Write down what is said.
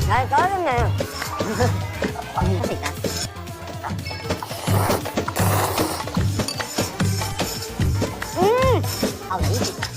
잘 떨어졌네. 할 수 있다. 아, 왜 이렇게.